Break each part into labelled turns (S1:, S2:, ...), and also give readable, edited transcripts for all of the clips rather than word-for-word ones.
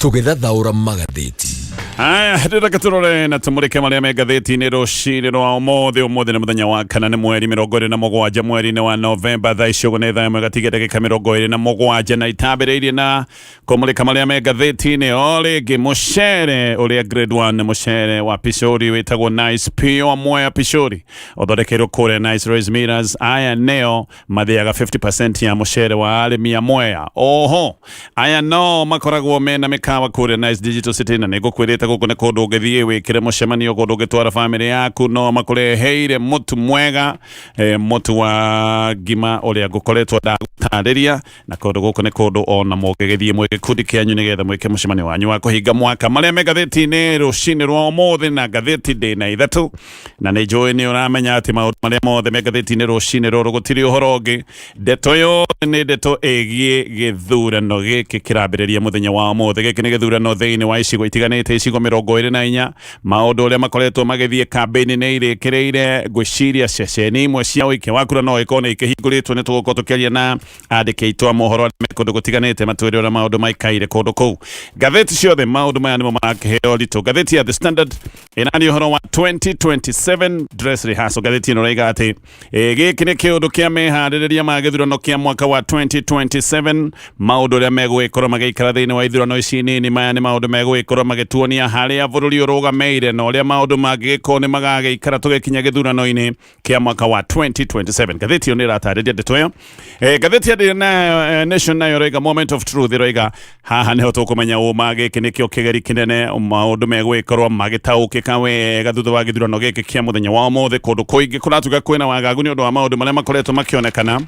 S1: Tũgĩthathaũra magathĩti.
S2: Rĩrĩa tũrore na tũmũrĩke marĩa me ngathĩti-inĩ rũcinĩ rwa ũmũthĩ nĩ mũthenya wa kana nĩ mweri 27 mweri-inĩ wa Novemba thaa ici ũguo nĩ thaa ĩmwe gatiga ndagĩka 27 na itambĩrĩirie na kũmũrĩka marĩa me ngathĩti-inĩ o rĩngĩ mũcere ũrĩa grade 1 mũcere wa Pishori wĩtagwo Nice Pio Mwea Pishori ũthondekeirwo kũrĩa Nice Rice Millers. Aya nĩo mathĩaga 50% ya mũcere wa arĩmi a Mwea. Oho aya no makoragwo mena mĩkawa kũrĩa Nice Digital City na nĩngũkwĩrĩte gũkũ nĩ kũndũ ũngĩthiĩ wĩkĩre mũcemanio kũndũ ũngĩtwara family yaku no makũreheire mũtu mwega mũtu wa ngima ũrĩa ngũkoretwo ndagũtarĩria na kũndũ gũkũ nĩ kũndũ ona mũngĩgĩthiĩ mwĩ gĩkundi kĩanyu nĩgetha mwĩke mũcemanio wanyu wa kũhinga mwaka. Marĩa me ngathĩti-inĩ rũcinĩ rwa ũmũthĩ na ngathĩti ndĩ na ithatũ na nĩ njũĩ nĩ ũramenya atĩ maũndũ marĩa mothe me ngathĩti-inĩ rũcinĩ rũrũ gũtirĩ ũhoro ũngĩ. Ndeto yothe nĩ ndeto ĩgiĩ gĩthurano gĩkĩ kĩrambĩrĩria mũthenya wa ũmũthĩ. Gĩkĩ nĩ gĩthurano thĩinĩ wa icigo itiganĩte, icigo 24. Maũndũ ũrĩa makoretwo magĩthiĩ kambĩini nĩ irĩkĩrĩire. Ngwĩciria ceceni imwe cia ũikia wa kura no ĩkorwo nĩ ikĩhingũrĩtwo nĩ tũgũkorwo tũkĩaria na andĩki aitũ a mohoro arĩa me kũndũ gũtiganĩte matwĩre ũrĩa maũndũ maikaire kũndũ kũu. Ngathĩti ciothe maũndũ maya nĩmo marakĩheo ritũ. Ngathĩti ya The Standard ĩrarĩ ũhoro wa 2027 dress rehearsal. Ngathĩti ĩno ĩroiga atĩ gĩkĩ nĩ kĩũndũ kĩa meharĩrĩria ma gĩthurano kĩa mwaka wa 2027. Maũndũ ũrĩa megũgĩkorwo magĩikara thĩinĩ wa ithurano ici nini maya nĩ maũndũ megũgĩkorwo magĩtuonia harĩa bũrũri ũrũgamĩire na ũrĩa maũndũ mangĩgĩkorwo nĩ magagĩikara tũgĩkinya gĩthurano-inĩ kĩa mwaka wa 2027. Ngathĩti ĩyo nĩ ĩratarĩria ndeto ĩyo. Ngathĩti ya The Nation nayo ĩroiga moment of truth ĩroiga haha nĩho tũkũmenya ũma gĩkĩ nĩkĩo kĩgeri kĩnene maũndũ megũgĩkorwo magĩtaũkĩka wega thutha wa gĩthurano gĩkĩ kĩa mũthenya wa ũmũthĩ. Kũndũ kũingĩ kũratuga kwĩna wagagu nĩ ũndũ wa maũndũ marĩa makoretwo makĩonekana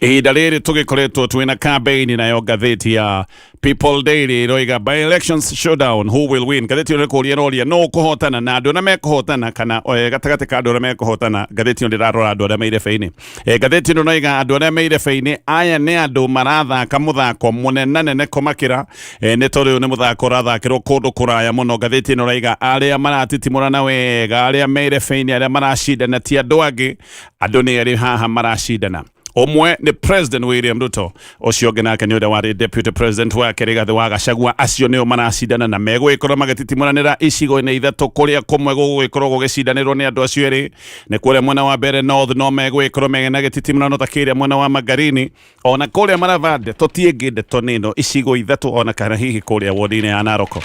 S2: ihinda rĩrĩ tũgĩkoretwo twĩna campaign nayo. Ngathĩti ya People Daily ĩroiga by elections showdown who will win. Ngathĩti ĩyo nĩkũria ĩroria no kũhotana na andũ arĩa mekũhotana kana gatagatĩ ka andũ arĩa mekũhotana. Ngathĩti ĩyo ndĩrarora andũ arĩa me irebe-inĩ. Ngathĩti ĩno ĩroiga andũ arĩa me irebe-inĩ aya nĩ andũ marathaka mũthako mũnene kũmakĩra nĩ tondũ ũyũ nĩ mũthako ũrathakĩrwo kũndũ kũraya mũno. Ngathĩti ĩno ĩroiga arĩa maratitimũrana wega arĩa me irebe-inĩ arĩa maracindana ti andũ angĩ, andũ nĩ arĩ haha maracindana. Ũmwe nĩ President William Ruto, ũcio ũngĩ nake nĩ ũrĩa warĩ Deputy President wake Rigathi wa Gachagua. Acio nĩo maracindana na megũgĩkorwo magĩtitimũranĩra icigo-inĩ ithatũ kũrĩa kũmwe gũgũgĩkorwo gũgĩcindanĩrwo nĩ andũ acio erĩ. Nĩ kũrĩa mwena wa Mbeere North no megũgĩkorwo mena gĩtitimũrano ta kĩrĩa mwena wa Magarini, ona kũrĩa Maravande tũtiĩngĩ ndeto nĩno icigo ithatũ ona kana hihi kũrĩa wodi-inĩ ya Naroko.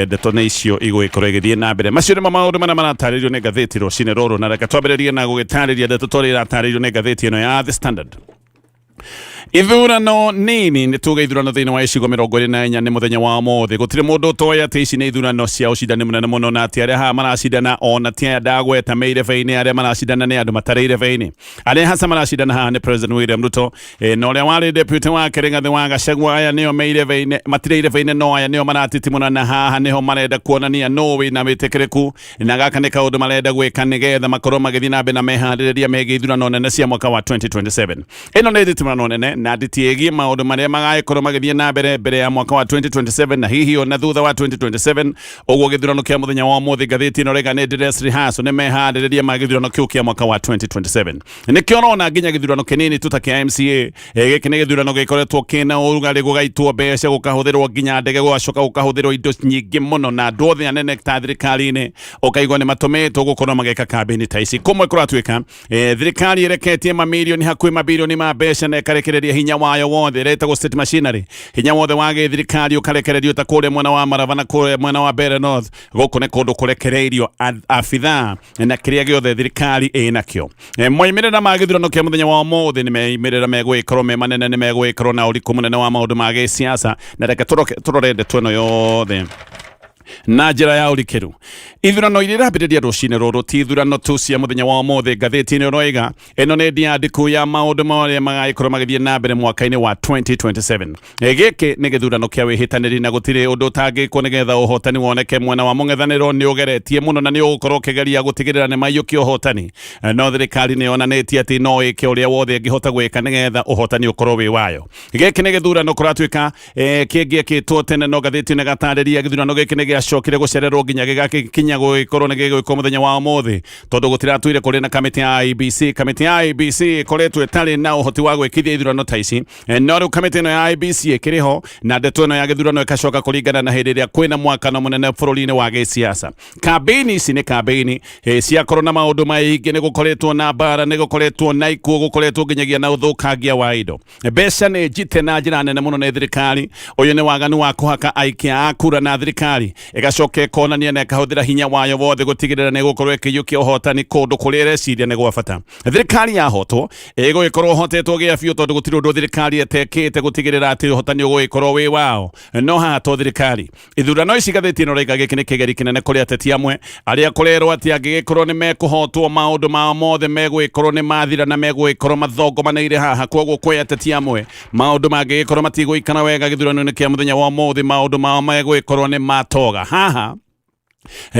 S2: Ndeto nĩ icio igũgĩkorwo igĩthiĩ na mbere. Macio nĩmo maũndũ marĩa maratarĩrio nĩ ngathĩti rũcinĩ rũrũ na reke twambĩrĩrie na gũgĩtarĩria ndeto tũrĩa iratarĩrio nĩ ngathĩti ĩno ya The Standard. Ithurano nini nĩ tuge ithurano thĩinĩ wa icigo 24 nĩ mũthenya wa ũmũthĩ. Gũtirĩ mũndũ ũtoĩ atĩ ici nĩ ithurano cia ũcindani mũnene mũno na atĩ arĩa haha maracindana ona ti aya ndagweta me irebe-inĩ, arĩa maracindana nĩ andũ matarĩ irebe-inĩ. Arĩa hasa maracindana haha nĩ President William Ruto na ũrĩa warĩ Deputy wake Rigathi wa Gachagua. Aya nĩo me irebe-inĩ, matirĩ irebe-inĩ no aya nĩo maratitimũrana haha, nĩho marenda kuonania no wĩna wĩtĩkĩrĩku na gaka nĩ kaũndũ marenda gwĩka nĩgetha makorwo magĩthiĩ na mbere na meharĩrĩria megiĩ ithurano nene cia mwaka wa 2027. Ĩno nĩ thitimũrano nene na ndĩtiĩgie maũndũ marĩa magagĩkorwo magĩthiĩ na mbere ya mwaka wa 2027 na hihi ona thutha wa 2027. Ũguo gĩthurano kĩa mũthenya wa ũmũthĩ ngathĩti ĩno ĩroiga nĩ dress rehearsal, nĩ meharĩrĩria ma gĩthurano kĩu kĩa mwaka wa 2027. Nĩkĩo ũrona nginya gĩthurano kĩnini tu ta kĩa MCA gĩkĩ nĩ gĩthurano gĩkoretwo kĩna ũrugarĩ, gũgaitwo mbeca, gũkahũthĩrwo nginya ndege, gũgacoka gũkahũthĩrwo indo nyingĩ mũno na andũ othe anene ta thirikari-inĩ ũkaigua nĩ matũmĩtwo gũkorwo magĩka kambĩini ta ici. Kũmwe kũratuĩka thirikari ĩreketie mamirioni hakuhĩ mabilioni ma mbeca na ĩkarekereria hinya wayo wothe ĩretagwo state machinery, hinya wothe wa gĩthirikari ũkarekererio ta kũrĩa mwena wa Marava na kũrĩa mwena wa Mbeere North. Gũkũ nĩ kũndũ kũrekereirio abithaa na kĩrĩa gĩothe thirikari ĩnakĩo. Moimĩrĩra ma gĩthurano kĩa mũthenya wa ũmũthĩ nĩ moimĩrĩra megũgĩkorwo me manene, nĩ megũgĩkorwo na ũriku mũnene wa maũndũ ma gĩsiasa na reke tũrore ndeto ĩno yothe na njĩra ya ũrikĩru. Ithurano iria irambĩrĩria rũcinĩ rũrũ ti ithurano tu cia mũthenya wa ũmũthĩ. Ngathĩti-inĩ ĩroiga ĩno nĩ ndiandĩku ya maũndũ marĩa magagĩkorwo magĩthiĩ na mbere mwaka-inĩ wa 2027. Gĩkĩ nĩ gĩthurano kĩa wĩhĩtanĩri na gũtirĩ ũndũ ũtangĩkwo nĩgetha ũhotani woneke. Mwena wa mũng'ethanĩro nĩ ũgeretie mũno na nĩ ũgũkorwo ũkĩgeria gũtigĩrĩra nĩ maiyũkia ũhotani, no thirikari nĩ yonanĩtie atĩ no ĩke ũrĩa wothe ĩngĩhota gwĩka nĩgetha ũhotani ũkorwo wĩ wayo. Gĩkĩ nĩ gĩthurano kũratuĩka kĩngĩekĩtwo tene, no ngathĩti nĩ gatarĩria gĩthurano gĩkĩ nĩ gĩa gacokire gucererwo nginya gigakinya gugikorwo ni gigwikwo muthenya wa umuthi tondu gutiratwire kuri na kamiti ya IBC. Kamiti ya IBC ikoretwo itari na uhoti wa gwikithia ithurano ta ici, no riu kamiti ino ya IBC ikiriho na ndeto ino ya githurano ikacoka kuringana na hindi iria kwina mwakano munene bururi-ini wa gisiasa. Kambeni ici ni kambeni ciakorwo na maundu maingi, ni gukoretwo na mbara, ni gukoretwo na ikuo, gukoretwo nginyagia na uthukangia wa indo. Mbeca ni njite na njira nene muno ni thirikari. Uyu ni waganu wa kuhaka aikia a kura na thirikari igacoka ikonania na ikahuthira hinya wayo wothe gutigirira ni gukorwo ikiyukia uhotani kundu kuria ireciria ni gwa bata. Thirikari yahotwo igugikorwo hotetwo gia biu tondu gutiri undu thirikari etekite gutigirira ati uhotani ugugikorwo wi wao. No hato thirikari ithurano ici gathiti ino raiga giki ni kigeri kinene kuri ateti amwe aria kurerwo ati angigikorwo ni mekuhotwo maundu ma mothe megwikorwo ni mathira na megwikorwo mathongomaneire haha. Koguo kwi ateti amwe maundu mangigikorwo matigwikana wega githurano-ini kia muthenya wa umuthi, maundu mao megwikorwo ni matoga haha.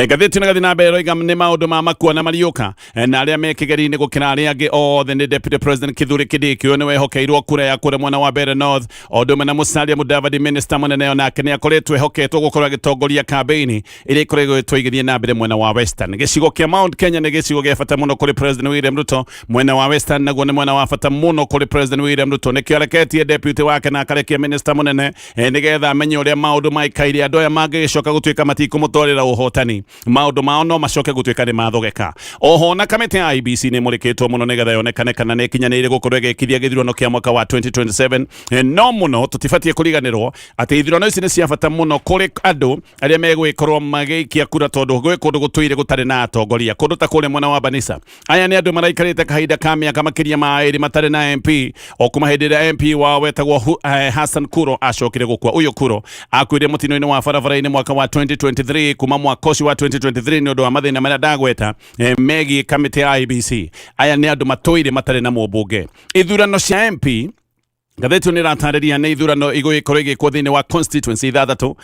S2: Gathiti na gathi na mbere roiga ni maundu ma makua na mariuka na aria me kigeri-ini gukira aria angi othe ni Deputy President Kithure Kindiki. Uyu niwe hokeirwo kura ya kura mwena wa Mbeere North, o umwe na Musalia Mudavadi minister munene onake ni akoretwo ehoketwo gukorwo agitongoria kambeni iria ikoretwo igithie na mbere mwena wa Western. Gicigo kia Mount Kenya ni gicigo gia bata muno kuri President William Ruto. Mwena wa Western naguo ni mwena wa bata muno kuri President William Ruto. Nikio areketie deputy wake na akarekia minister munene nigetha amenye uria maundu maikaire andu aya mangigicoka gutuika matikumutorera uhotani, maundu mao no macoke gutuika ni mathogeka. Oho na kamiti ya IBC ni murikitwo muno nigetha yonekane kana ni kinyanire gukorwo igikithia githurano kia mwaka wa 2027. No muno tutifatie kuriganirwo ati ithurano ici ni cia bata muno kuri andu aria megwikorwo magiikia kura tondu gwi kundu gutuire gutari na atongoria kundu ta kuri mwena wa Banisa. Aya ni andu maraikarite kahinda ka miaka makiria ma iri matari na MP o kuma hindi ria MP wa wetagwo Hassan Kuro acokire gukua. Uyu Kuro akuire mutino-ini wa barabara-ini mwaka wa 2023 kuma mwaka ucio wa 2023 ni undu wa mathina maria ndagweta megi kamiti ya IBC. Aya ni andu matuire matari na mubunge. Ithurano cia MP gatheti ni ratariria ni ithurano igugikorwo igikwo thiini wa constituency ithathatu.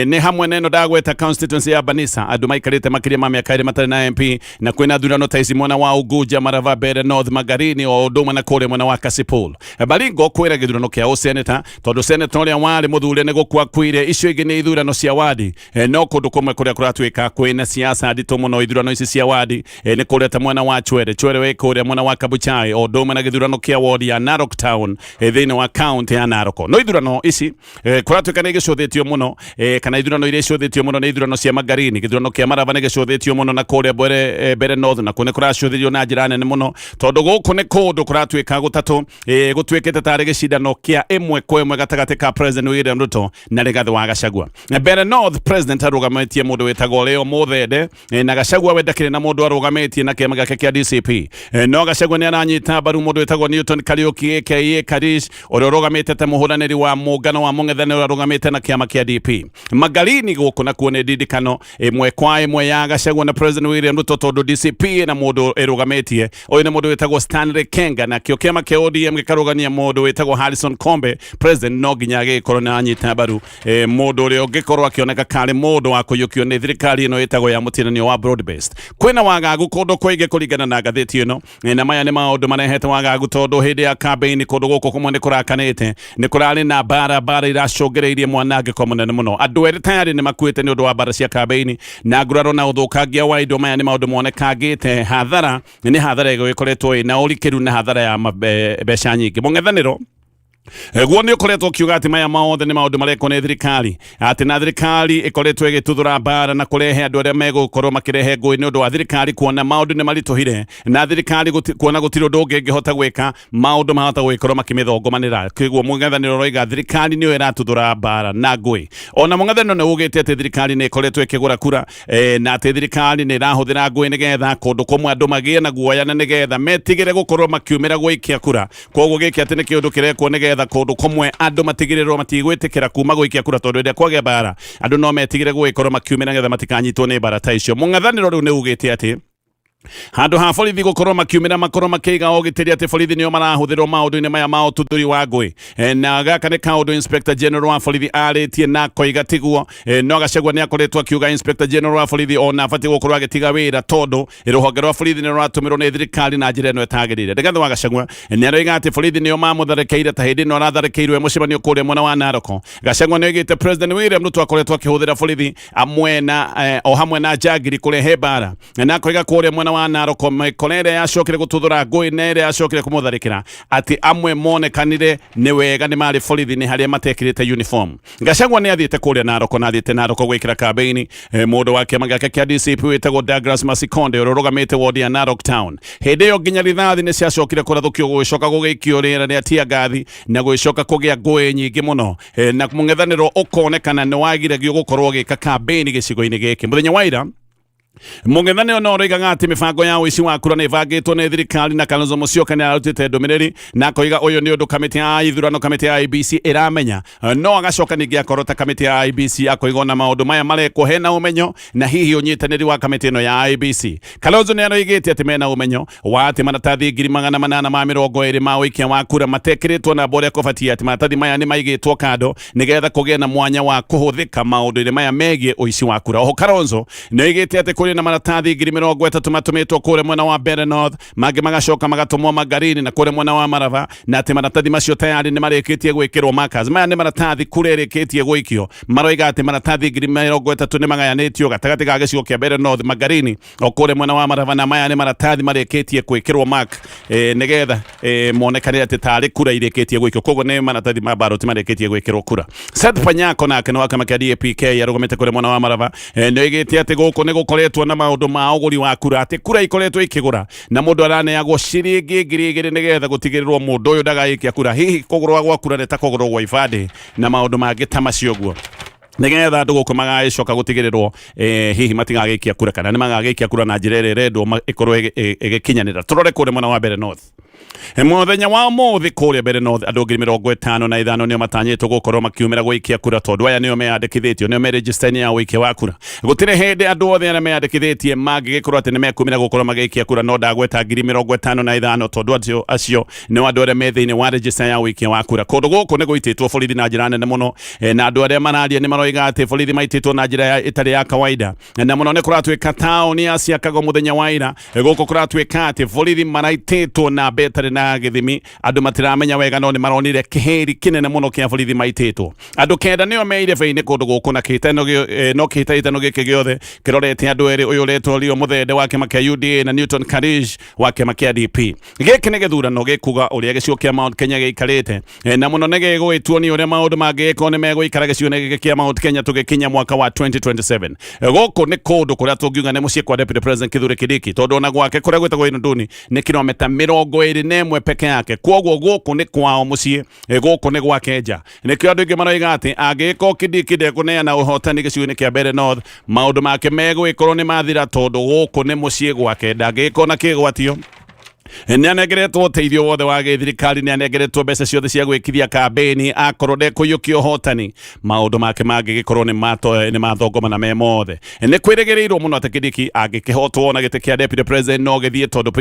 S2: Ni hamwe neno ndagweta constituency ya Banisa andu maikarite makiria ma miaka iri matari na MP, na kwina thurano ta ici mwena wa Ugunja, Marava, Mbeere North, Magarini o umwe na kuri mwena wa Kasipul. Baringo kwira githurano kia useneta tondu seneta uria wari muthure ni gukua kwire. Icio ingi ni ithurano cia wadi, no kundu kumwe kuria kuratwika kwina siasa nditu muno. Ithurano ici cia wadi ni kuria ta mwena wa Chwere we kuria mwena wa Kabuchai o umwe na githurano kia ward ya Narok Town thiini wa county ya Narok. No ithurano ici kuratwika ni gicuthetio muno kana ithurano iria icuthetio muno ni ithurano cia Magarini. Githurano kia Marava ni gicuthetio muno na kuria Mbeere North na kune kuracuthirio na njira nene muno tondu guku ni kundu kuratwika gutatu gutwikite tari gicindano kia imwe kwa imwe gatagati ka President William Ruto na Rigathi wa Gachagua. Mbeere North President arugamitie mundu wetagwo Leo Muthende na Gachagua wendakire na mundu arugamitie na kiama gake kia DCP. No Gachagua ni aranyita baru mundu wetagwo Newton Kariuki aka Karish uria urugamite ta muhuraniri wa muungano wa mung'ethaniro urugamite na kiama kia DP. Magarini guku na kuone didikano imwe kwa imwe ya Gachagua na President William Ruto tondu DCP na mundu irugamitie uyu ni mundu wetagwo Stanley Kenga na kio kiama kia ODM gikarugania mundu wetagwo Harrison Kombe. President no nginya agikorwo na anyita baru mundu uria ungikorwo akioneka kari mundu wa kuyukio ni thirikari ino yetagwo ya mutinanio wa broad based. Kwina wagagu kundu kwingi kuringana na gatheti ino na maya ni maundu marehete wagagu tondu hindi ya campaign kundu guku kumwe ni kurakanite ni kurari na bara iracungireirie mwanangiko munene muno. Andu eri tayari ni makuite ni undu wa bara cia campaign na nguraro na uthukangia wa indo. Maya ni maundu monekangite hathara ni hathara ikoretwo ina urikiru na hathara ya mbeca nyingi. Mung'ethaniro guo ni ukoretwo kiuga ati maya maothe ni maundu mareko ni thirikari ati na thirikari ikoretwo igituthura bara na kurehe andu aria megukorwo makirehe ngui ni undu wa thirikari kuona maundu ni marituhire na thirikari kuona gutiri undu ungi ngihota gwika maundu mahota gwikorwo makimithongomanira. Kiguo mung'ethaniro roiga thirikari niyo iratuthura bara na ngui. Ona mung'ethaniro ni ugite ati thirikari ni ikoretwo ikigura kura na ati thirikari ni irahuthira ngui nigetha kundu kumwe andu magie na guoya na nigetha metigire gukorwo makiumira gwikia kura. Koguo giki ati ni kiundu kirekwo nigetha kundu kumwe andu matigirirwo matigwitikira kuma gwikia kura tondu ria kwage bara andu no metigire gwikorwo makiumira nigetha matikanyitwo ni bara ta icio. Mung'ethaniro riu ni ugite ati handu ha borithi gukorwo makiumira makorwo makiiga ogitiri ati borithi nio marahuthirwo maundu-ini maya ma ututhuri wa ngui na gaka ni kaundu Inspector General wa borithi aritie na koiga tiguo no Gachagua ni akoretwo akiuga Inspector General wa borithi ona abati gukorwo agitiga wira tondu ruhonge rwa borithi ni rwatumirwo ni thirikari na njira ino itagirire Rigathi wa Gachagua ni aroiga ati borithi nio mamutharekeire ta hindi no aratharekeirwo mucemanio kuria mwena wa Naroko Gachagua ni oigite President William Ruto akoretwo akihuthira borithi amwe na o hamwe na njagiri kurehe mbara na koiga kuria mwena wa Naroko mikonere yacokire gututhura ngui nere yacokire kumutharikira ati amwe monekanire ni wega ni mari borithi ni haria matekirite uniform Gachagua ni athiite kuria Naroko na athiite Naroko gwikira campaign mundu wa kiama giake kia DCP witagwo Douglas Masikonde urugamite ward ya Narok Town hindi yo nginya rithathi ni ciacokire kurathukio gugicoka gugikio rira ni atia ngathi na gugicoka kugia ngui nyingi muno na mung'ethaniro ukonekana ni wagiragio gukorwo gika campaign gicigo-ini giki muthenya wa ira mung'ethaniro no roigaga ati mibango ya uici wa kura ni bangitwo ni thirikari na Kalonzo Musyoka ni arutite ndumiriri na koiga uyu ni undu kamiti ya ithurano kamiti ya IEBC iramenya no agacoka ningi akorwo ta kamiti ya IEBC akoiga na maundu maya marekwo hena umenyo na hihi unyitaniri wa kamiti ino ya IEBC Kalonzo ni aroigite ati mena umenyo wa ati maratathi 820 ma wikia wa kura matekiritwo na bore kobatie ati maratathi maya ni maigitwo kando nigetha kugia na mwanya wa kuhuthika maundu-ini maya megie uici wa kura oho Kalonzo ni oigite ati kuri na maratathi 30 matumitwo kure mwena wa Mbeere North mangi magacoka magatumwo Magarini na kure mwena wa Marava na ati maratathi macio tayari ni marikitie gwikirwo markers maya ni maratathi kurerikitie gwikio maroiga ati maratathi 30 ni magayanitio gatagati ga gicigo kia Mbeere North Magarini o kure mwena wa Marava na maya ni maratathi marikitie gwikirwo mark nigetha monekane ati tari kura irikitie gwikio koguo ni maratathi ma ballot marikitie gwikirwo kura Seth Panyako nake no akama kia DAP-K arugumite kure mwena wa Marava ni oigite ati guku ni gukoretwo na maundu ma uguri wa kura ati kura ikoretwo ikigura na mundu araneagwo ciringi 2,000 nigetha gutigirirwo mundu uyu ndagaikia kura hihi kugurwa gwa kura nita kugurwa gwa ibande na maundu mangi ta macio guo nigetha andu guku magagicoka gutigirirwo hihi matigagikia kura kana ni magagikia kura na njira iri rendwo ikorwo igikinyanira turore kure mwena wa Mbeere North muthenya wa muthi kuria Mbeere North andu 55 nio matanyitwo gukorwo makiumira gwikia kura tondu aya nio meyandikithitio nio meregister ya wikia wa kura gutire hindi andu othe aria meyandikithithie mangigikorwo ati ni mekumira gukorwo magikia kura no ndagweta 55 tondu acio ni andu aria me thiini wa register ya wikia wa kura kundu guku ni guititwo borithi na njira nene muno na andu aria mararia ni maroiga ati borithi maititwo na njira itari ya kawaida na muno ni kuratwika tauni ya ciakago muthenya wa ira guku kuratwika ati borithi maraititwo na betari na githimi andu matiramenya wega no ni maronire kiheri kinene muno kia borithi maititwo andu kenda nio meire veini kundu guku na kiteno no kitano giki giothe kirorete andu eri uyu letwo Rio Muthende wa kiama kia UDA na Newton Karish wa kiama kia DP giki ni githurano gikuga uria gicigo kia Mt.Kenya giikarite na muno ni gigwitwo ni uria maundu mangiko ni megwikara gicigo-ini giki kia Mt.Kenya tugikinya mwaka wa 2027 guku ni kundu kuria tungiuga ni mucii kwa Deputy President Kithure Kindiki tondu ona gwake kuria gwitagwo Inunduni ni kilomita 21 peke yake kwoguo guku ni kwao mucii guku ni gwake nja nikio andu ingi maroiga ati angiko Kindiki ndekuneana uhotani gicigo-ini kia Mbeere North maundu make megwikorwo ni mathira tondu guku ni mucii gwake ndangiko na kigwatio ni anegeretwo uteithio wothe wa githirikari ni anegeretwo mbeca ciothe cia gwikithia kampeni akorwo ndekuyukia uhotani maundu make mangigikorwo ni mathongoma na me mothe ni kwirigirirwo muno ati Kindiki angikihotwo na giti kia Deputy President no githie tondu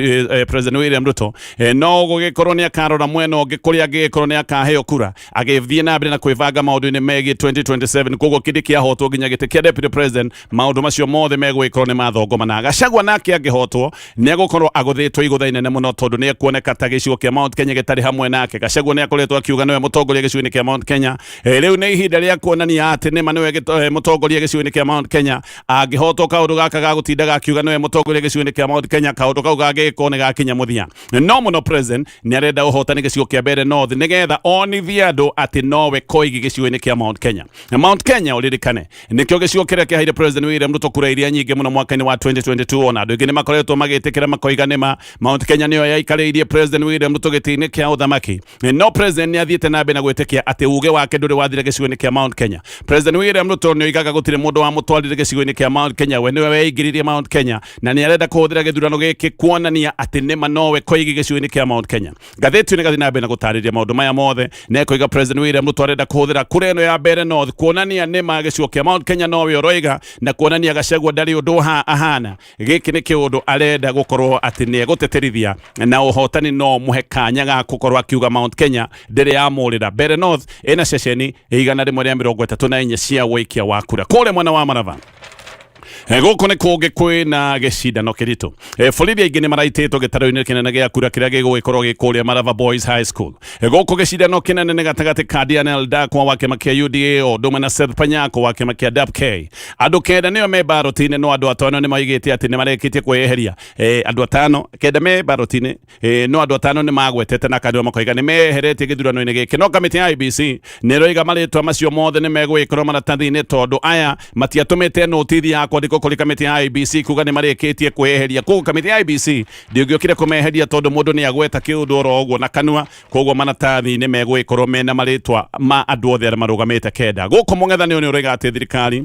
S2: President William Ruto no gugikorwo ni akarora mwena ungi kuria angigikorwo ni akaheo kura agithie na mbere na kwivanga maundu-ini megie 2027 koguo Kindiki ahotwo nginya giti kia Deputy President maundu macio mothe megwikorwo ni mathongoma na Gachagua nake angihotwo ni agukorwo aguthitwo iguthaine muno tondu ni ekuoneka ta gicigo kia Mt.Kenya gitari hamwe nake Gachagua ni akoretwo akiuga niwe mutongoria gicigo-ini kia Mt.Kenya riu ni ihinda ria kuonania ati ni ma niwe mutongoria gicigo-ini kia Mt.Kenya angihotwo kaundu gaka ga gutindaga akiuga niwe mutongoria gicigo-ini kia Mt.Kenya kaundu kau gagiko ni gakinya muthia no muno President ni arenda uhotani gicigo kia Mbeere North nigetha onithia andu ati nowe koigi gicigo-ini kia Mt.Kenya Mt.Kenya uririkane nikio gicigo kiria kiaheire President William Ruto kura iria nyingi muno mwaka-ini wa 2022 ona andu ingi ni makoretwo magitikira makoiga nima Mt.Kenya Kenya niyo yaikariirie President William Ruto gĩtĩ-inĩ kĩa ũthamaki. No President nĩ athiĩte na mbere na gwĩtĩkia atĩ uge wake ndũrĩ wathire gĩcigo-inĩ kĩa Mount Kenya. President William Ruto nĩ oigaga gũtirĩ mũndũ wamũtwarire gĩcigo-inĩ kĩa Mount Kenya, we nĩwe weingĩririe Mount Kenya, na nĩ arenda kũhũthĩra gĩthurano gĩkĩ kuonania atĩ nĩma nowe koigi gĩcigo-inĩ kĩa Mount Kenya. Ngathĩti nĩ gathiĩ na mbere na gũtarĩria maũndũ maya mothe, na ĩkoiga President William Ruto arenda kũhũthĩra kura ĩno ya Mbeere North kuonania nĩma gĩcigo kĩa Mount Kenya nowe ũroiga, na kuonania Gachagua ndarĩ ũndũ ahana. Gĩkĩ nĩ kĩũndũ arenda gũkorwo atĩ nĩ egũtĩtĩrithia, na ũhotani no mũhe kanya ga gũkorwo akiuga Mount Kenya ndĩrĩ yamũrĩra. Mbeere North ĩna ceceni 134 cia wĩikia wa kura kũrĩa mwena wa Marava. Gũkũ nĩ kũngĩ kwĩna gĩcindano kĩritũ. Borithi aingĩ nĩ maraitĩtwo gĩtaro-inĩ kĩnene gĩa kura kĩrĩa gĩgũgĩkorwo gĩkũrĩa Marava Boys High School. Gũkũ gĩcindano kĩnene nĩ gatagatĩ ka Diana Dakwa wa kĩama kĩa UDA o ũndũ ũmwe na Seth Panyako wa kĩama kĩa DAP-K. Andũ kenda nĩo me mbaroti-inĩ, no andũ atano nĩ maigĩte atĩ nĩ marĩkĩtie kwĩyeheria. Andũ atano kenda me mbaroti-inĩ, no andũ atano nĩ magwetete na kandiwa makoiga nĩ meheretie gĩthurano-inĩ gĩkĩ. No kamĩtĩ ya IEBC nĩ ĩroiga marĩtwa macio mothe nĩ megwĩkĩrwo maratathi-inĩ tondũ aya matiatũmĩte notithi ya kwandĩkwo kũrĩ kamĩtĩ ya IEBC kuga nĩ marĩkĩtie kwĩyeheria. Koguo kamĩtĩ ya IEBC ndĩngĩokire kũmeheria tondũ mũndũ nĩ agweta kĩũndũ oro ũguo na kanua. Koguo maratathi nĩ megwĩkĩrwo mena marĩtwa ma andũ othe arĩa marũgamĩte kenda. Gũkũ mũng'ethanĩro nĩ ũroiga atĩ thirikari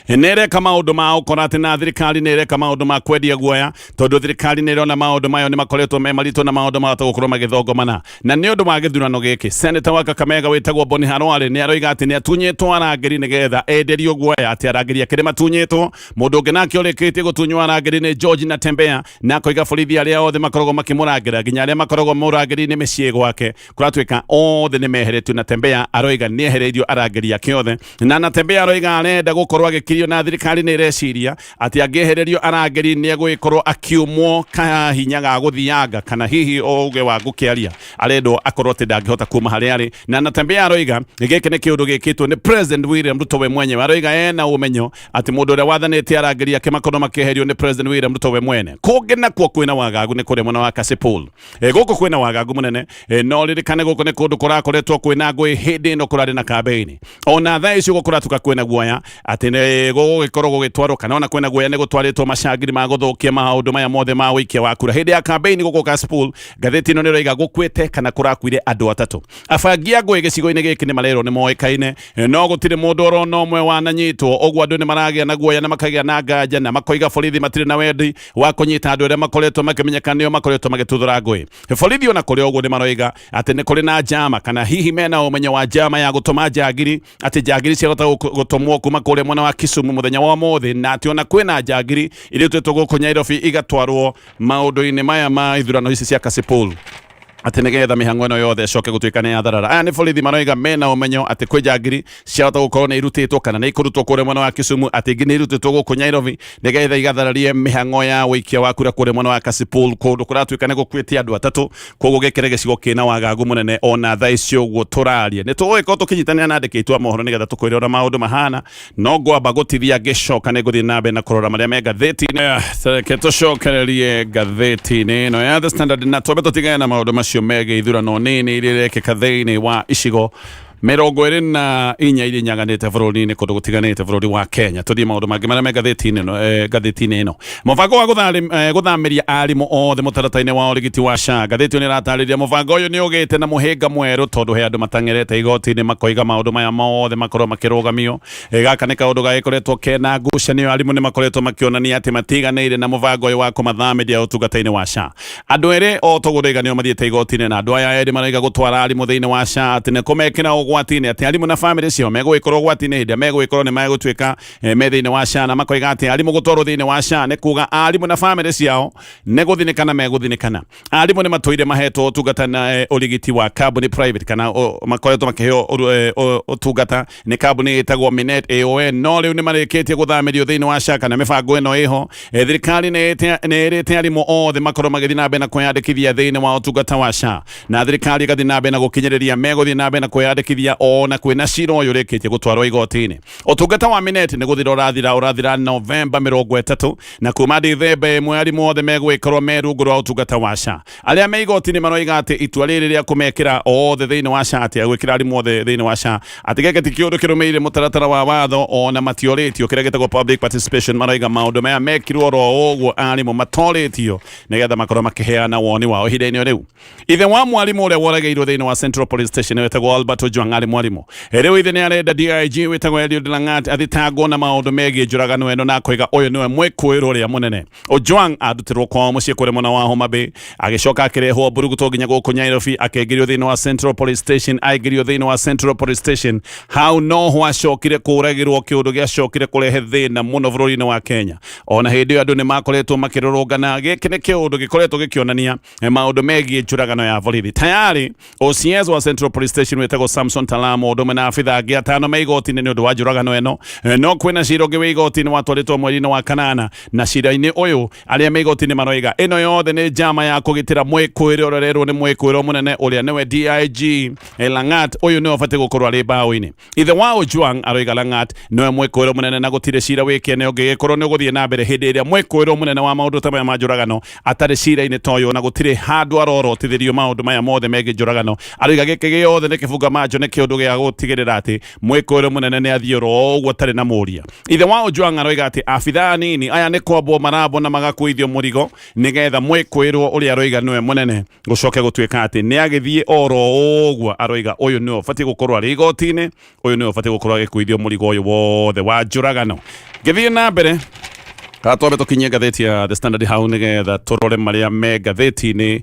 S2: nĩreka maũndũ ma ũkora atĩ na thirikari nĩreka maũndũ ma kwendia guoya, tondũ thirikari nĩrona maũndũ mayo nĩ makoretwo me maritũ na maũndũ mahota gũkorwo magĩthongomana. Na nĩ ũndũ wa gĩthurano gĩkĩ, Senator wa Kakamega wĩtagwo Boni Halwale nĩ aroiga atĩ nĩ atunyĩtwo arangĩri nĩgetha enderio guoya, atĩ arangĩri akĩrĩ matunyĩtwo. Mũndũ ũngĩ nake ũrĩkĩtie gũtunywo arangĩri nĩ George Natembea, na akoiga borithi arĩa othe makoragwo makĩmũrangĩra, nginya arĩa makoragwo mũrangĩri-inĩ mĩciĩ gwake, kũratuĩka othe nĩ meheretio. Natembea aroiga nĩ ehereirio arangĩri ake othe, na Natembea aroiga arenda gũkorwo agĩkirio na thirikari nĩ ĩreciria atĩ angĩehererio arangĩri nĩ egũgĩkorwo akiumwo kahinya ga gũthianga, kana hihi ũge wa gũkĩaria arendwo akorwo atĩ ndangĩhota kuma harĩa arĩ. Na Natembea aroiga gĩkĩ nĩ kĩũndũ gĩkĩtwo nĩ President William Ruto we mwenyewe. Aroiga ena ũmenyo atĩ mũndũ ũrĩa wathanĩte arangĩri ake makorwo makĩeherio nĩ President William Ruto we mwene. Kũngĩ nakuo kwĩna wagagu nĩ kũrĩa mwena wa Kasipul. Gũkũ kwĩna wagagu mũnene, no ririkane gũkũ nĩ kũndũ kũrakoretwo kwĩna ngũĩ hĩndĩ ĩno kũrarĩ na kambĩini. Ona thaa icio gũkũratuka kwĩna guoya atĩ nĩ gũgĩkorwo gũgĩtwarwo, kana ona kwĩna guoya nĩ gũtwarĩtwo macangiri ma gũthũkia maũndũ maya mothe ma wĩikia wa kura hĩndĩ ya kambĩini gũkũ Kasipul. Ngathĩti ĩno nĩ ĩroiga gũkuĩte kana kũrakuire andũ atatũ. Abangia ngũĩ gĩcigo-inĩ gĩkĩ nĩ marerwo nĩ moĩkaine, no gũtirĩ mũndũ oro na ũmwe wananyitwo. Ũguo andũ nĩ maragĩa na guoya na makagĩa na nganja, na makoiga borithi matirĩ na wendi wa kũnyita andũ arĩa makoretwo makĩmenyeka nĩo makoretwo magĩtuthũra ngũĩ. Borithi ona kũrĩ ũguo nĩ maroiga atĩ nĩ kũrĩ na njama, kana hihi mena ũmenyo wa njama ya gũtũma njagiri, atĩ njagiri ciahota gũtũmwo kuma kũrĩa mwena wa Kisumu mũthenya wa ũmũthĩ, na atĩ ona kwĩna njagiri irĩtwĩtwo gũkũ Nairobi igatwarwo maũndũ-inĩ maya ma ithurano ici cia Kasipul, atĩ nĩgetha mĩhang'o ĩno yothe ĩcoke gũtuĩka nĩ ya tharara. Aya nĩ borithi maroiga mena ũmenyo atĩ kwĩ njagiri ciahota gũkorwo nĩ irutĩtwo kana nĩ ikũrutwo kũrĩa mwena wa Kisumu, atĩ ingĩ nĩ irutĩtwo gũkũ Nairobi nĩgetha igathararie mĩhang'o ya wĩikia wa kura kũrĩa mwena wa Kasipul, kũndũ kũratuĩka nĩ gũkuĩte andũ atatũ. Koguo gĩkĩrĩ gĩcigo kĩna wagagu mũnene. Ona thaa icio ũguo tũraria nĩ tũgũgĩkorwo tũkĩnyitanĩra na andĩki a mohoro nĩgetha tũkwĩre ũrĩa maũndũ mahana, no ngwamba gũtithia ngĩcoka nĩ gũthiĩ na mbere na kũrora marĩa me ngathĩti-inĩ. Reke tũcokererie ngathĩti-inĩ ĩno ya The Standard na twambe tũtigane na maũndũ macio megiĩ ithurano nini iria irekĩka thĩinĩ wa icigo 24 iria nyaganĩte bũrũri-inĩ kũndũ gũtiganĩte bũrũri wa Kenya. Tũthiĩ maũndũ mangĩ marĩa me ngathĩti-inĩ ĩno. Mũbango wa gũthamĩria arimũ othe mũtaratara-inĩ wa ũrigiti wa SHA. Ngathĩti ĩno ĩratarĩria mũbango ũyũ nĩ ũgĩte na mũhĩnga mwerũ tondũ he andũ matang'erete igoti-inĩ makoiga maũndũ maya mothe makorwo makĩrũgamio. Gaka nĩ kaũndũ gagĩkoretwo kena ngucanio. Arimũ nĩ makoretwo makĩonania atĩ matiganĩire na mũbango ũyũ wa kũmathamĩria ũtungata-inĩ wa SHA. Andũ erĩ o tũgũrĩganĩo mathiĩte igoti-inĩ, na andũ aya erĩ maraiga gũtwara arimũ thĩinĩ wa SHA atĩ nĩ kũmekĩra ũgwati-inĩ, atĩ arimũ na bamĩrĩ ciao megũgĩkorwo ũgwati-inĩ hĩndĩ megũgĩkorwo nĩ megũtuĩka me thĩinĩ wa SHA, na makoiga atĩ arimũ gũtwarwo thĩinĩ wa SHA nĩ kuga arimũ na bamĩrĩ ciao nĩ gũthinĩkana megũthinĩkana. Arimũ nĩ matũire mahetwo ũtungata na ũrigiti wa kambuni private, kana makoretwo makĩheo ũtungata nĩ kambuni ĩtagwo Minet AON, no rĩu nĩ marĩkĩtie gũthamĩrio thĩinĩ wa SHA, kana mĩbango ĩno ĩho. Thirikari nĩ ĩrĩte arimũ othe makorwo magĩthiĩ na mbere na kwĩyandĩkithia thĩinĩ wa ũtungata wa SHA, na thirikari ĩgathiĩ na mbere na gũkinyĩrĩria megũthiĩ na mbere na kwĩyandĩkithia gũthikĩrĩria ona kwĩna cira ũyũ ũrĩkĩtie gũtwarwo igoti-inĩ. Ũtungata wa mineti nĩ gũthira ũrathira Novemba 30 na kuma Dithemba 1 arimũ othe megwĩkorwo me rungu rwa ũtungata wa SHA. Arĩa me igoti-inĩ maroiga atĩ itua rĩrĩ rĩa kũmekĩra othe thĩinĩ wa SHA atĩ gwĩkĩra arimũ othe thĩinĩ wa SHA atĩ gĩkĩ ti kĩũndũ kĩrũmĩrĩire mũtaratara wa watho ona matiorĩtio kĩrĩa gĩtagwo public participation. Maroiga maũndũ maya mekirwo ro ũguo arimũ matorĩtio nĩgetha makorwo makĩheana woni wao ihinda-inĩ rĩu. Ithe wa mwarimũ ũrĩa woragĩirwo thĩinĩ wa Central Police Station wĩtagwo Albert Ojwang arĩ mwarimũ. Rĩu ithe nĩ arenda DIG wĩtagwo Eliud Langat athitangwo na maũndũ megiĩ njũragano ĩno na akoiga ũyũ nĩwe mwĩkũĩrwo ũrĩa mũnene. Ojwang andutirwo kwao mũciĩ kũrĩ mwena wa Homa Bay agĩcoka akĩrehwo Mburuguto nginya gũkũ Nairobi akĩingĩrio thĩinĩ wa Central Police Station aingĩrio thĩinĩ wa Central Police Station. Hau noho acokire kũragĩrwo kĩũndũ gĩacokire kũrehe thĩna mũno bũrũri-inĩ wa Kenya. Ona hĩndĩ ĩyo andũ nĩ makoretwo makĩrũrũngana gĩkĩ nĩ kĩũndũ gĩkoretwo gĩkĩonania maũndũ megiĩ njũragano ya borithi. Tayari OCS wa Central Police Station wĩtagwo Samson Talamo ũndũ ũmwe na abitha angĩ atano me igoti-inĩ nĩ ũndũ wa njũragano ĩno. No kwĩna cira ũngĩ wĩ igoti-inĩ watwarĩtwo mweri-inĩ wa kanana na cira-inĩ ũyũ arĩa me igoti-inĩ maroiga ĩno yothe nĩ njama ya kũgitĩra mwĩkũĩrwo ũrorerwo nĩ mwĩkũĩrwo mũnene ũrĩa nĩwe DIG Langat ũyũ nĩwe ũbatiĩ gũkorwo arĩ mbaũ-inĩ. Ithe wa Ojwang aroiga Langat nĩwe mwĩkũĩrwo mũnene na gũtirĩ cira wĩkĩene ũngĩgĩkorwo nĩ ũgũthiĩ na mbere hĩndĩ ĩrĩa mwĩkũĩrwo mũnene wa maũndũ ta maya ma njũragano atarĩ cira-inĩ ta ũyũ na gũtirĩ handũ arorotithĩrio maũndũ maya mothe megiĩ njũragano. Aroiga gĩkĩ gĩothe nĩ kĩbunga manjo nĩ kĩũndũ gĩa gũtigĩrĩra atĩ mwĩkũĩrwo mũnene nĩ athiĩ ro ũguo atarĩ na mũria. Ithe wa Ojwang aroiga atĩ abithaa nini aya nĩ kwambwo marambwo na magakuithio mũrigo nĩgetha mwĩkũĩrwo ũrĩa aroiga nĩwe mũnene gũcoke gũtuĩka atĩ nĩ agĩthiĩ oro ũguo. Aroiga ũyũ nĩwe ũbatiĩ gũkorwo arĩ igoti-inĩ, ũyũ nĩwe ũbatiĩ gũkorwo agĩkuithio mũrigo ũyũ wothe wa njũragano. Ngĩthiĩ na mbere twambe tũkinyie ngathĩti ya The Standard hau nĩgetha tũrore marĩa me ngathĩti-inĩ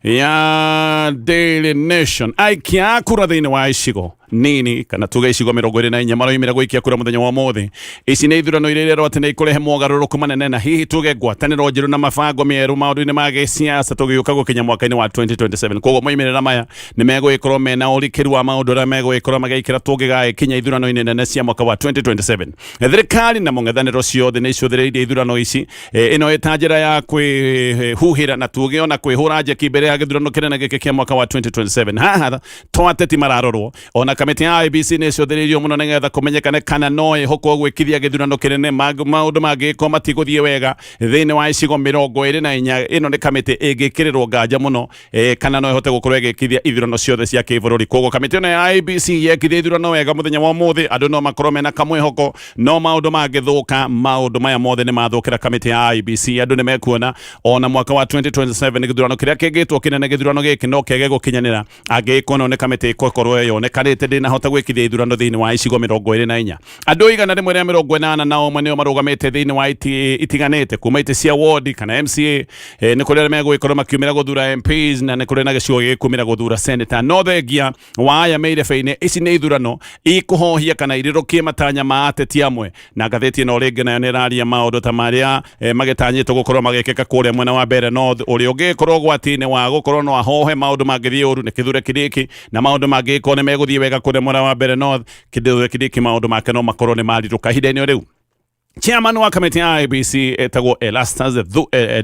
S2: ya Daily Nation. Aikia a kura thĩinĩ wa icigo nini kana tuge icigo 24 maroimĩra gũikia kura mũthenya wa ũmũthĩ. Ici nĩ ithurano iria irerwo atĩ nĩ ikũrehe mogarũrũku manene na hihi tuge ngwatanĩro njerũ na mabango mĩerũ maũndũ-inĩ ma gĩsiasa tũgĩũka gũkinya mwaka-inĩ wa 2027. Koguo moimĩrĩra maya nĩ megũgĩkorwo mena ũrikĩru wa maũndũ ũrĩa megũgĩkorwo magĩikĩra tũngĩgagĩkinya ithurano-inĩ nene cia mwaka wa 2027. Thirikari na mũng'ethanĩro ciothe nĩ icũthĩrĩirie ithurano ici ĩno ĩta njĩra ya kwĩhuhĩra na tuge ona kwĩhũra njeki mbere ya gĩthurano kĩnene gĩkĩ kĩa mwaka wa 2027. Haha to ateti mararorwo ona kamĩtĩ ya IEBC nĩ icũthĩrĩirio mũno nĩgetha kũmenyekane kana no ĩhokwo gwĩkithia gĩthurano kĩnene maũndũ mangĩkorwo matigũthiĩ wega thĩinĩ wa icigo 24. Ĩno nĩ kamĩtĩ ĩngĩkĩrĩrwo nganja mũno kana no ĩhote gũkorwo ĩgĩkithia ithurano ciothe cia kĩbũrũri. Koguo kamĩtĩ ĩno ya IEBC yekithia ithurano wega mũthenya wa ũmũthĩ andũ no makorwo mena kamwĩhoko no maũndũ mangĩthũka. Maũndũ maya mothe nĩ mathũkĩra kamĩtĩ ya IEBC. Andũ nĩ mekuona ona mwaka wa 2027 gĩthurano kĩrĩa kĩngĩtwo kĩnene gĩthurano gĩkĩ no kĩage gũkinyanĩra angĩkorwo nĩ kamĩtĩ ĩkorwo yonekanĩte ndĩnahota gwĩkithia ithurano thĩinĩ wa icigo 24. Andũ igana rĩmwe rĩa 80 na ũmwe nĩo marũgamĩte thĩinĩ wa itiganĩte kuma itĩ cia ward kana MCA. Nĩ kũrĩ arĩa megũgĩkorwo makiumĩra gũthura MPs na nĩ kũrĩ na gĩcigo gĩkumĩra gũthura senator. No thengia wa aya me irebe-inĩ ici nĩ ithurano ikũhohia kana irirũkie matanya ma ateti amwe. Na ngathĩti ĩno rĩngĩ nayo nĩ ĩraria maũndũ ta marĩa magĩtanyĩtwo gũkorwo magĩkĩka kũrĩa mwena wa Mbeere North ũrĩa ũngĩkorwo ũgwati-inĩ wa gũkorwo no ahohe maũndũ mangĩthiĩ ũru nĩ kĩthure kĩrĩkĩ na maũndũ mangĩkorwo nĩ megũthiĩ wega kũrĩa mwena wa Mbeere North kĩthure kĩrĩkĩ maũndũ make no makorwo nĩ marirũka ihinda-inĩ rĩu. Chairman wa kamĩtĩ ya IEBC etagwo Elastas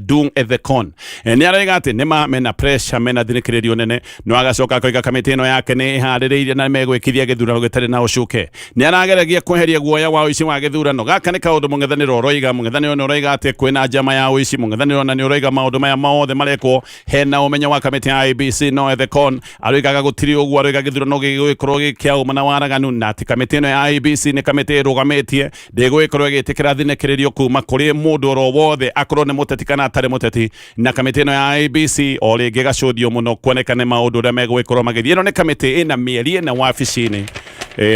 S2: Dung Ethekon nĩ arauga atĩ nĩma mena pressure mena thinĩkĩrĩrio nene no agacoka akoiga kamĩtĩ ĩno yake nĩ ĩharĩrĩirie na megwĩkithia gĩthurano gĩtarĩ na ũcuke. Nĩ arageragia kweheria guoya wa ũici wa gĩthurano. Gaka nĩ kaũndũ mũng'ethanĩro ũroiga. Mũng'ethanĩro nĩ ũroiga atĩ kwĩna njama ya ũici. Mũng'ethanĩro na nĩ ũroiga maũndũ maya mothe marekwo hena ũmenyo wa kamĩtĩ ya IEBC. No Ethekon aroigaga gũtirĩ ũguo. Aroiga gĩthurano gĩgũgĩkorwo gĩkĩauma na waraganu na atĩ kamĩtĩ ĩno ya IEBC nĩ kamĩtĩ ĩrũgamĩtie ndĩgũgĩkorwo ĩgĩtĩkĩra thinĩkĩrĩrio kuma kũrĩ mũndũ oro wothe akorwo nĩ mũteti kana atarĩ mũteti. Na kamĩtĩ ĩno ya IEBC o rĩngĩ gacũthio mũno kuonekane maũndũ ũrĩa megũgĩkorwo magĩthiĩ. Ĩno nĩ kamĩtĩ ĩna mĩeri ĩna wabici-inĩ.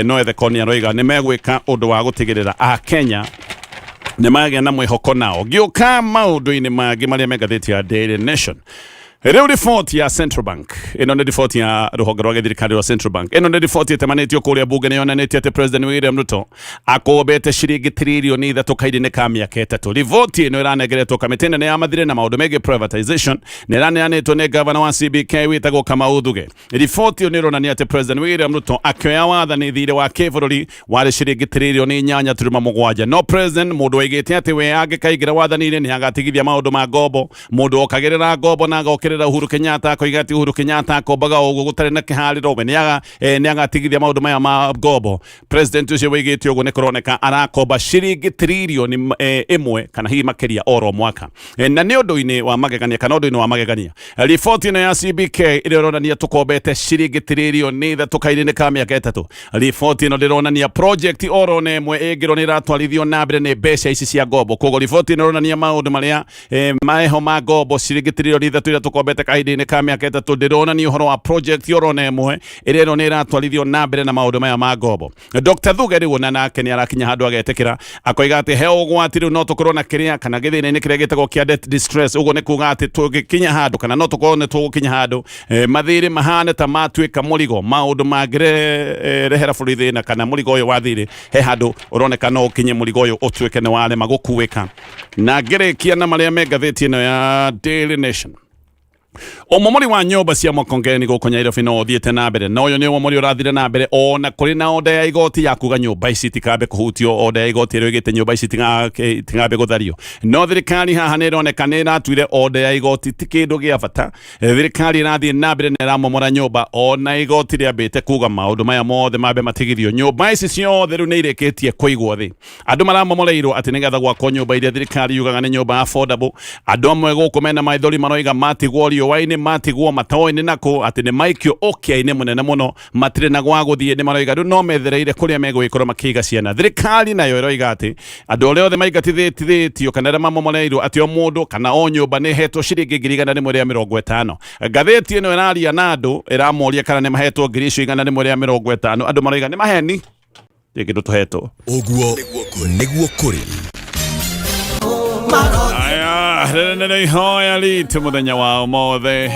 S2: No Ethekon aroiga nĩ megwĩka ũndũ wa gũtigĩrĩra Akenya nĩ magĩa na mwĩhoko nao. Ngĩũka maũndũ-inĩ mangĩ marĩa me ngathĩti ya Daily Nation. Rĩu report ya Central Bank. Ĩno nĩ report ya rũhonge rwa gĩthirikari rwa Central Bank. Ĩno nĩ report ĩtemanĩtio kũrĩa bunge nĩ yonanĩtie atĩ President William Ruto akombete ciringi tiririoni 3 kahinda-inĩ ka mĩaka 3. Report ĩno ĩranengeretwo kamĩtĩ nene ya mathire na maũndũ megiĩ privatization na ĩraneanĩtwo nĩ gavana wa CBK wĩtagwo Kamau Thuge. Report ĩyo nĩ ĩronania atĩ President William Ruto akĩoya wathani thirĩ wa kĩbũrũri warĩ ciringi tiririoni 8.7. No President mũndũ oigĩte atĩ we angĩkaingĩra wathani-inĩ nĩ agatigithia maũndũ ma ngombo. Mũndũ okagĩrĩra ngombo na agokĩrĩra gwikirira Uhuru Kenyatta ko igati Uhuru Kenyatta ko baga ugo gutare na kihariro we niaga tigithia maundu maya ma ngombo president ucio wigite ugo ne kuroneka arakomba ciringi trilioni imwe kana hihi makiria oro mwaka na ni undu-ini wa magegania kana undu-ini wa magegania riboti ino ya CBK ironania tukombete ciringi trilioni 3 kairine ka miaka 3 riboti ino ironania project oro ne imwe ingiro ni ratwarithio na mbere ni mbeca ici cia ngombo kogo riboti ino ironania maundu maria maeho ma ngombo ciringi trilioni 3 iria tukombete kairine ka miaka 3 ndironania uhoro wa project oro ne imwe iria ni ratwarithio na mbere na maundu maya ma ngombo Dr. Thuge riu nake ni arakinya handu agetekira akoiga ati he ugwati riu no tukorwo na kiria kana githina-ini kiria gitagwo kia debt distress ugo ni kuga ati tugikinya handu kana no tukorwo ni tugukinya handu mathiri mahane ta matuika murigo maundu mangire rehera bũrũri thina kana murigo uyu wa thiri he handu uroneka no ukinye murigo uyu utuike ni warema gukuika na ngirikia na maria me ngathĩti ino ya Daily Nation omomori wa nyumba cia makongeni guko Nairobi no thiete na mbere no yo ni omomori urathire na mbere ona kuri na oda ya igoti ya kuga nyumba ici tikabe kuhutio oda ya igoti ro igite nyumba ici tingabe guthario no thirikari haha ni roneka ni ratwire oda ya igoti tikindu gia bata thirikari irathie na mbere ni ramomora nyumba ona igoti riambite kuga maundu maya mothe mabe matigithio nyumba ici ciothe riu ni ireketie kuigwo thi andu maramomoreirwo ati nigetha gwakwo nyumba iria thirikari yugaga ni nyumba affordable andu amwe guku mena maithori maroiga matigwo waine matigwo matoini nako ati ni maikio okia-ini munene muno matire na gwa guthie ni maroiga ru no methereire kuria megwikora makiga ciana thirikari nayo iroiga ati andu ole othe maigatithitio kana mamomoreirwo ati o mundu kana o nyumba ni hetwo ciringi 150 ngathĩti ino iraria na andu iramoria kana ni mahetwo 150 andu maroiga ni maheni kindu tuhetwo
S1: uguo niguo kuri
S2: Nene hoya litu muthenya wa umothe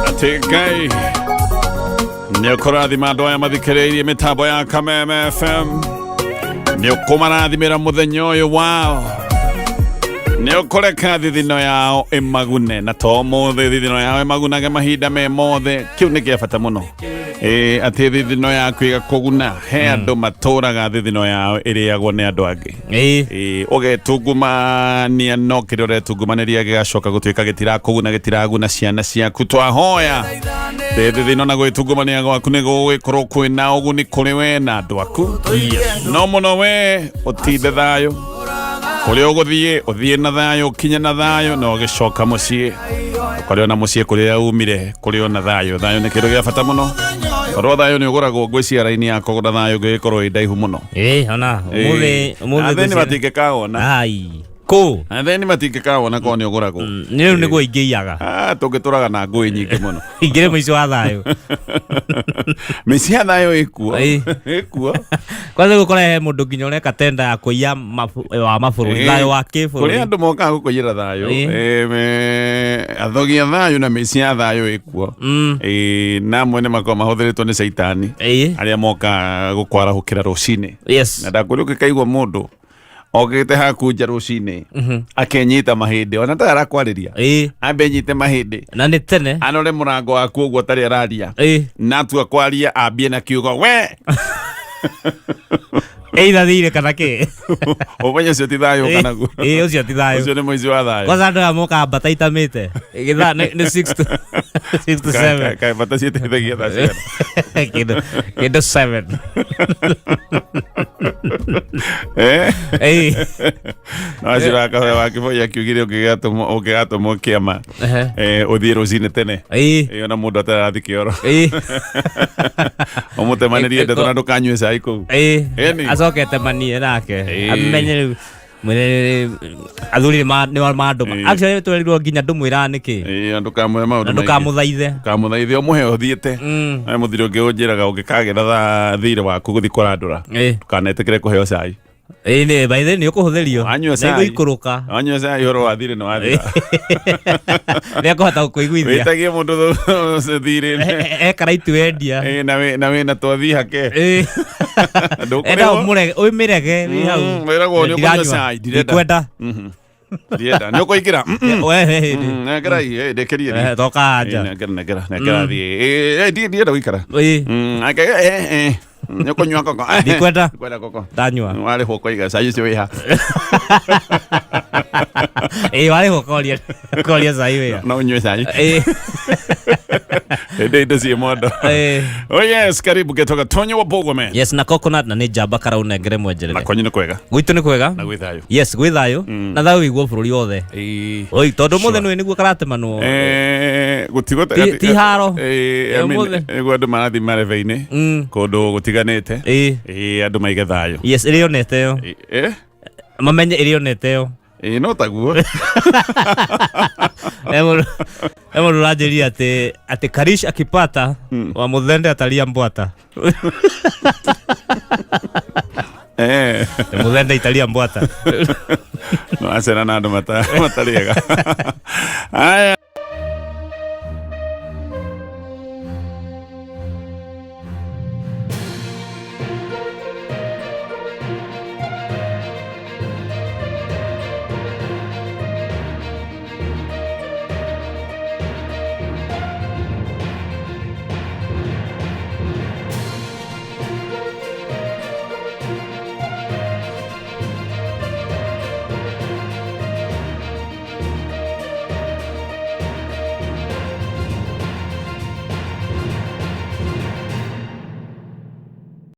S2: ati Ngai ni ukurathima andu aya mathikiriirie mitambo ya KAMEME FM ni ukumarathimira muthenya uyu wao ni ukureka thithino yao imagune na to mothe thithino yao imagunage mahinda me mothe kiu ni kia bata muno ati thithino yaku igakuguna he andu maturaga thithino yao iriagwo ni andu angi ugetungumania no kiria uretungumaniria gigacoka gutuika gitirakuguna gitiraguna ciana ciaku twahoya thithino na gwitungumania gwaku ni gugikorwo kwina uguni kuri we na andu aku no muno we utinde thayo kuri uthie na thayo kinya na thayo no gicoka mucii kuri ona mucii kuri umire kuri ona thayo ni kindu gia bata muno ro thayo ni uguragwo ngwiciara raini ya kugura thayo ngikorwo indaihu muno
S3: ona umuthi
S2: theni matingikawona
S3: ai ko
S2: theni matingikawona ko ni uguragwo
S3: ni riu niguo ingiiaga
S2: tungituraga na ngui nyingi muno
S3: ingire muico wa thayo
S2: mici ya thayo ikuo
S3: kwanza gukora he mundu nginya ureka tenda ya kuiya wa mabũrũri thayo wa kibũrũri
S2: kuri andu moka gukuyira thayo athogia thayo na mici ya thayo ikuo na mwene makoma mahuthiritwo ni caitani aria moka gukwarahukira rucini na ndakuri ukikaigwa mundu ogete hakunja rucini akenyita mahindi ona ta arakwariria ambe nyite mahindi
S3: na ni tene
S2: anore murango waku uguo tari araria na tu akwaria ambie na kiugo we
S3: either thire kana ke
S2: obenye cio ti thayo kana gu
S3: ucio ti thayo
S2: ucio ni muici wa thayo
S3: kwanza andu amoka bata itamite igitha ni 6 to 7
S2: kai bata cio teithagia thacio
S3: kindu 7
S2: no ciraka wa kiboya kiugire ukigatumwo kiama uthie rucini tene ona mundu atarathi kioro omutemanirie ndeto na ndukanyue cai kuu
S3: acokete manie nake amenye athuri ni manduma actually twerirwo nginya ndumwira niki
S2: andu kamwe maundu
S3: ndũkamũthaithe
S2: omuhe uthiite muthiri ungi unjiraga ungikagira thire waku guthi kurandura ndukanetikire kuheo cai
S3: ni by the ni ukuhuthirio ni ikuruka
S2: anyua cai horo wa thire no wathira
S3: ni akuhota kuiguithia
S2: witagie mundu thire
S3: ekara itwendia
S2: na twathi hake
S3: enda umirege wi hau
S2: wiragwo ni ukunyua cai
S3: ndirenda
S2: ndienda ni ukuingira nekera ndekerie
S3: toka anja
S2: nekera thi ndienda guikara Nikunywa koko.
S3: Ndikwenda.
S2: Kwenda koko.
S3: Tanywa.
S2: Wale huko iga sai cio iha.
S3: Wale huko kolia sai we.
S2: Na unywe sai. Ndio si modo. Oh yes, karibu getoka tonye wa bogo me.
S3: Yes, na coconut na ni jamba karau nengere mwenjerere.
S2: Na kwanyu ni kwega.
S3: Gwitu ni kwega.
S2: Na gwithayo.
S3: Yes, gwithayo. Na thayo igwo bururi othe. Oi, tondu muthe nwe niguo karate mano.
S2: Gutigota.
S3: Ti haro.
S2: Ego andu marathi mareve-ini. Kundu gutiganite. Andu maige thayo.
S3: Yes, irionete yo. Mamenye irionete yo.
S2: No taguo.
S3: Emo rurajiria ati Karish akipata wa Muthende atalia mbwata. Muthende italia mbwata.
S2: No asena na andu matariega. Aya.